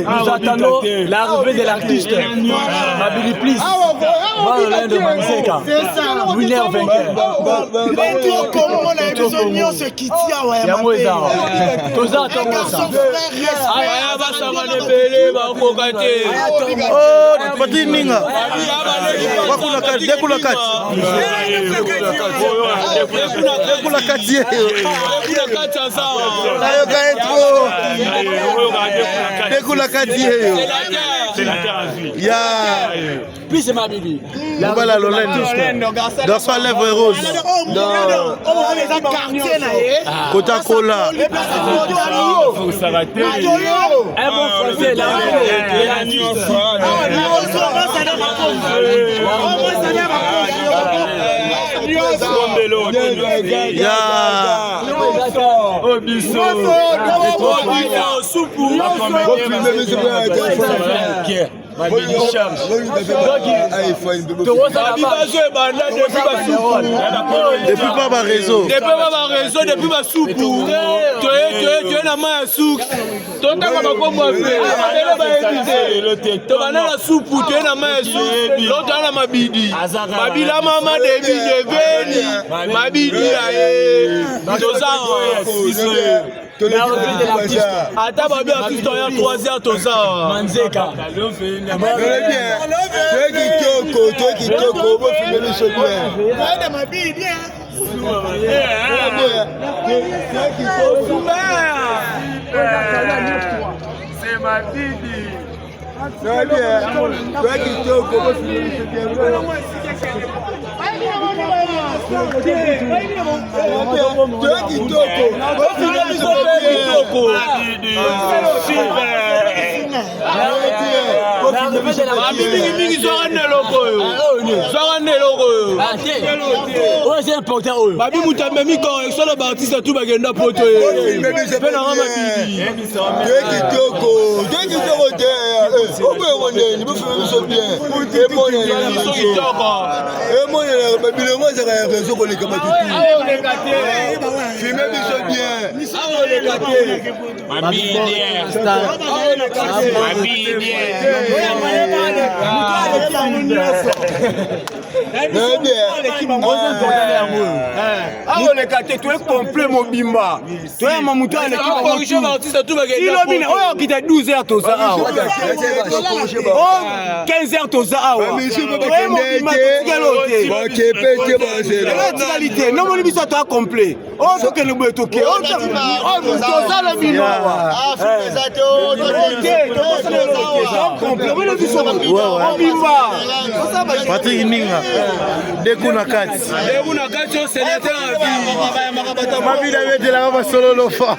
Nous attendons l'arrivée de l'artiste. Mabili, please. Voilà de Manzeka. Winner vainqueur. Puis c'est ma bibi. La voilà dans sa lèvre rose. Coca-Cola. Ça va très un bon français là. Depuis pas ma réseau. Depuis ma soupe. Tu es la main à soupe. Tu es la soupe. Tu es la main à soupe. L'autre est la mabidi. Mabila maman de bini. Mabidi aye. Attends, babi, à tout temps, il y a 3 heures, tout ça. Manzeka. C'est ma bibi. c'est important. Babi Moutamemi correction le Baptiste tout bagenda poto. Pe na ngama bidi. Tu es complet mon bimba. Tu es mon mouton à l'équipe. Il a bien, on quitte 12 heures tout ça. 15 heures tout ça. Non, mon émission est complet. On faut que nous me toquer. On ça le bimba. Patrick Ninga, Dekuna Kati, sénateur à vie. ma vie avait de la maman solo lofa.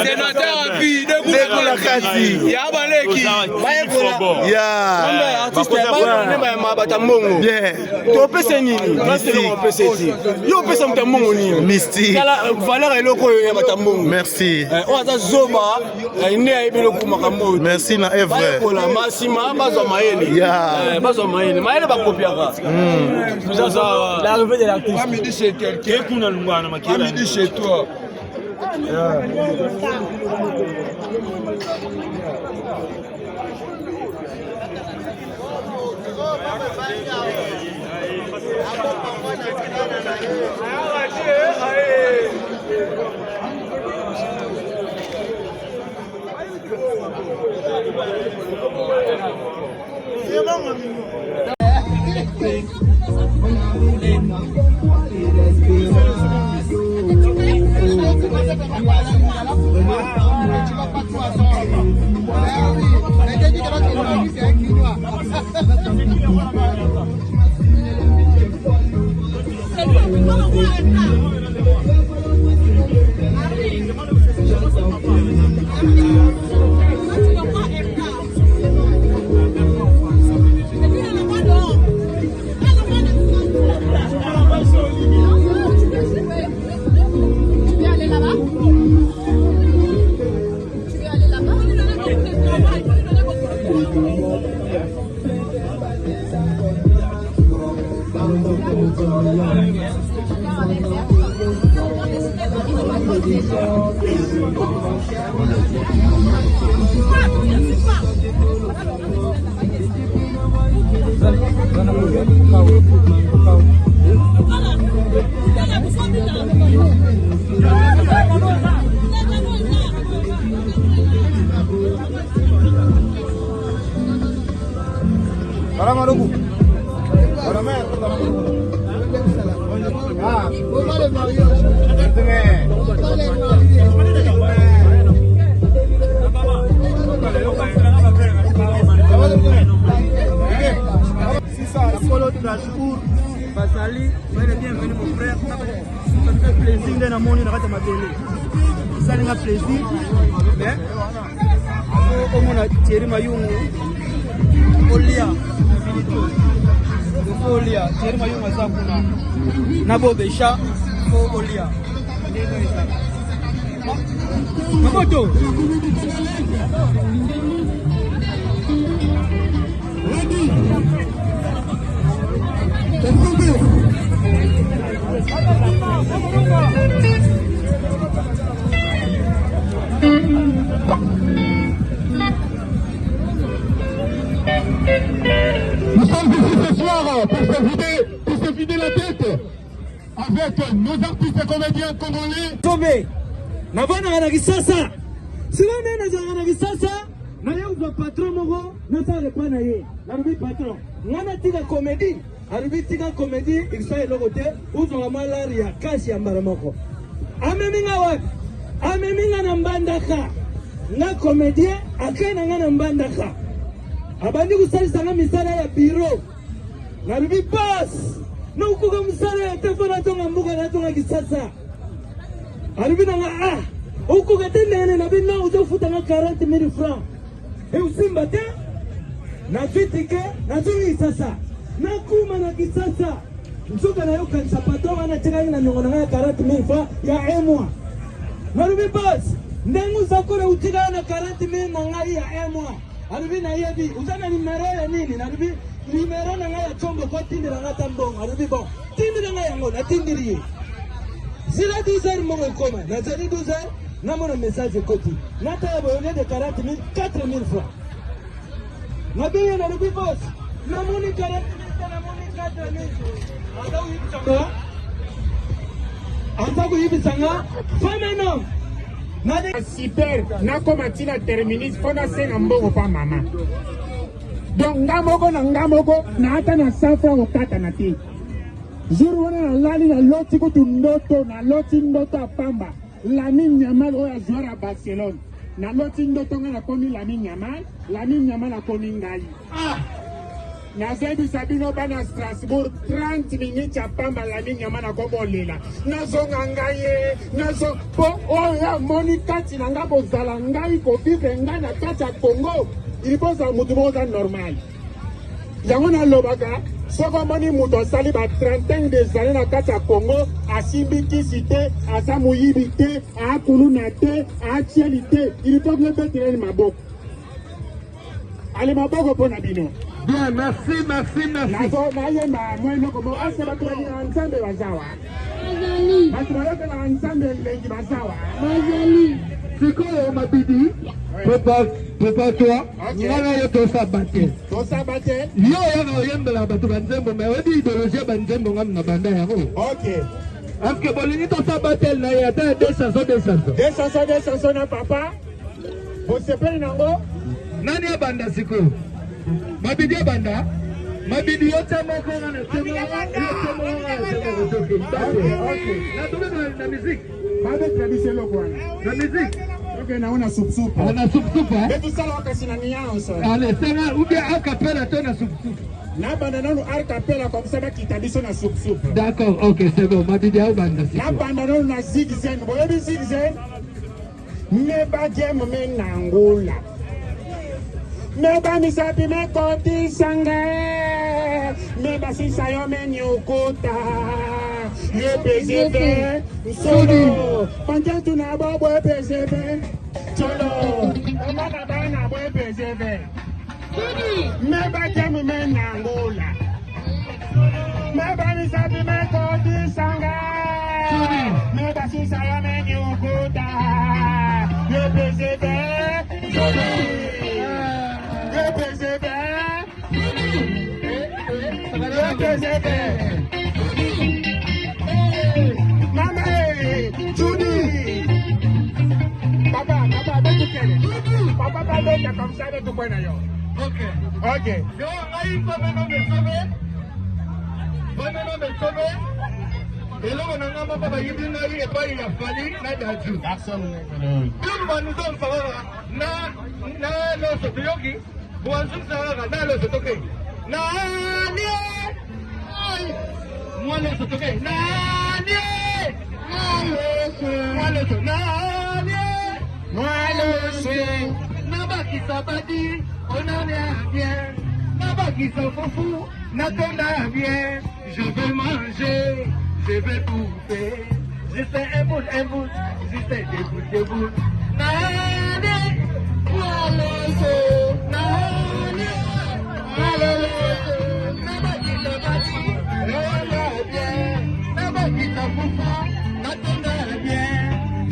Sénateur à vie, Dekuna Kati, Yabaleki, ya, bien, tu peux se nini, yo pesa mtamongo nini, Misty, valeur eloko ya batammongo. merci, On a zoba, ine ayebelo kumakambo. merci na Evre, Pour la massima, bazo maele. ya, Bazo maele, maele ba kopiaka. Ça L'arrivée de l'artiste. midi chez quelqu'un. Midi chez toi. Basali, soyez les bienvenus mon frère. Ça me fait plaisir de la monnaie de ma télé. Ça me fait plaisir. Mais au moins Thierry Mayungu, Olia, Olia, Thierry Mayungu Azakuna, Nabo Besha, Olia. Makoto. Nous sommes ici ce soir pour se vider la tête avec nos artistes et comédiens congolais. Tombe, nabana na kisasa. Sila nena na kisasa. Na yeye uzwa patron moko, na sale pa na ye. Na rubi patron. Ngana tika comédie. Arubi tika comédie, ikisa elokote, uzwa malaria kasi ya mbara moko. Ameminga wapi? Ameminga na mbandaka. Na comédien akena ngana mbandaka. Abandi kusalisa nga misala ya biro. Na rubi pass. Na ukuka misala ya tefona tonga mbuka na tonga kisasa. Arubi na nga ukuka tendene na bina uzofuta nga 40,000 francs. E usimba te na vitike na zuri sasa na kuma na kisasa nzuka na yoka sapato wana tirani na nyongo na 40,000 francs ya un mois marubi boss ndengu zakora utika na 40,000 na ngai ya un mois arubi na yebi uzana nimero ya nini na arubi nimero na ngai ya chombo kwa tindi na ngata mbongo arubi bon tindi na ngai yango na tindiri zila 12h mo koma na zeli 12h na mon message koti na ta boyone de 40,000 4,000 francs na biye na arubi boss na moni 40,000 na moni 4,000 Antaku hivi sanga fameno super na koma tina terminus fona senga mbongo pa mama donc ngamoko na ata na safra okata na te jour wana na lali na loti kutu ndoto na loti ndoto apamba Lamine Yamal oya joueur à Barcelone na loti ndoto nga na komi Lamine Yamal na komi ngai Nazebi Sabino bana Strasbourg 30 minutes à pamba Lamine Yamal na komo lela nazonga ngaye nazo po oya Monica tinanga bozala ngai ko vivre ngai na kati ya Congo il faut ça mutu boza normal yango na lobaka soko moni mutu sali ba 30 des années na kati ya Congo asimbi kisite asa muyibi te akuluna te atieli te il faut le mettre maboko ale maboko pona bino. Bien, merci. Nazo na yemba mweno komo ase batwani ensemble bazawa. Mazali. Batwani na ensemble lengi bazawa. Mazali. Sikoyo Mabidi, prépare-toi. Ngana yo tosa batel. Yo ya oyembela batu banzembo mais odi idéologie banzembo ngam na banda yako. OK. Est-ce que bolini tosa batel na ya ta 200 na papa. Vous sepeli nango? Nani ya banda sikoyo? Mabidi ya banda? Mabidi yote moko na sema na musique. Babe tradition lokwana. Na musique. OK, naona soup. Ana soup. Betu sala wakasi na nianso. Allez, sera ou bien a cappella tona soup. Na banda nanu a cappella comme ça ba kitadiso na soup. D'accord, OK, c'est bon. Mabidi ya banda sikoyo. Na banda nanu na zigzen. Boyebi zigzen. Meba jem men nangula. Meba misapi me koti sange. Meba sisa yo men yukota. Ye PCB solo. Panjan tu na bobo PCB solo. Emana bana bobo PCB. Meba jem men nangula. Meba misapi me koti sange. Meba sisa yo men yukota. Ye PCB solo. Mama, Judy. Papa, Papa, comme ça, de tout point d'ailleurs. OK. Yo, aïe, bonne me sauver. Et là, on a un papa, il dit, il est pas, il a fallu, il a d'adju. Tout nous sommes favorables. Na, no, c'est yogi. Bon, c'est ça, na, c'est OK. Na, moi, c'est OK. Na, Nabaki sabadi, on en est bien. Nabaki fou, n'attendra bien. Je veux manger, je veux bouffer. Je fais un bout, je fais des bouts. Je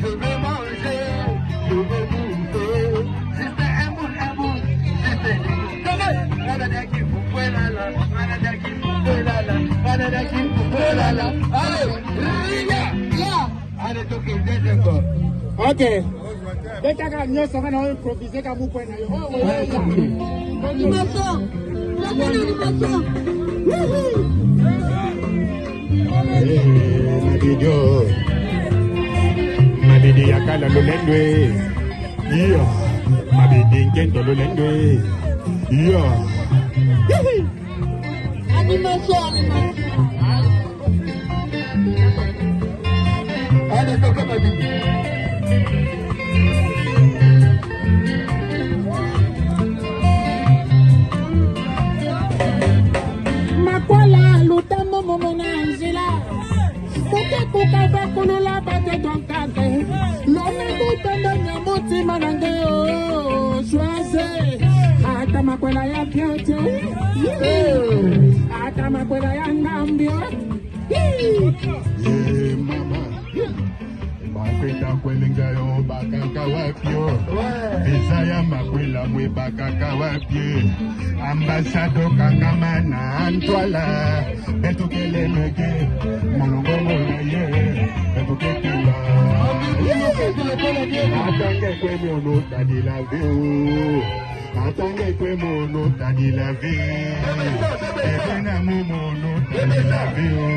veux manger, je veux bouffer. Je fais un bout, je fais des bouts. OK. Detaka nyoso kana improviser ka mukwe na yo. Animation. Mabidi yakala lolendwe. Iyo. Mabidi nkento lolendwe. Iyo. Animation. Allez, toka Mabidi. manangeo choise ata makwela ya piote ata makwela ya ngambio mama bakwenda kwelinga yo bakaka wapyo Isaya makwela mwe bakaka wapye ambasado kangamana antwala betukele mege molongo molaye betukekela atange kwe mono tadi la vie atange kwe mono tadi la vie ebena mono tadi la vie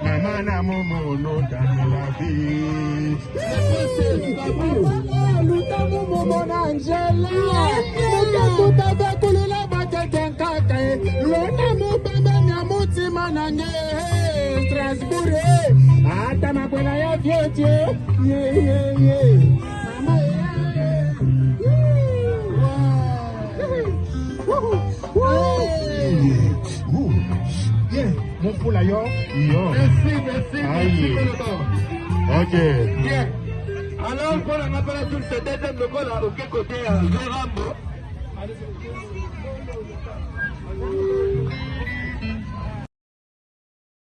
mama na mono tadi la vie luta momo na Angela muta kuta kulula batete nkaka lona mubamba na mutima na nge Strasbourg ata makwela ya vyote mama mon poula yo Merci. ok Bien. Alors, pour la appellation de ce deuxième logo là, auquel côté Zorambo.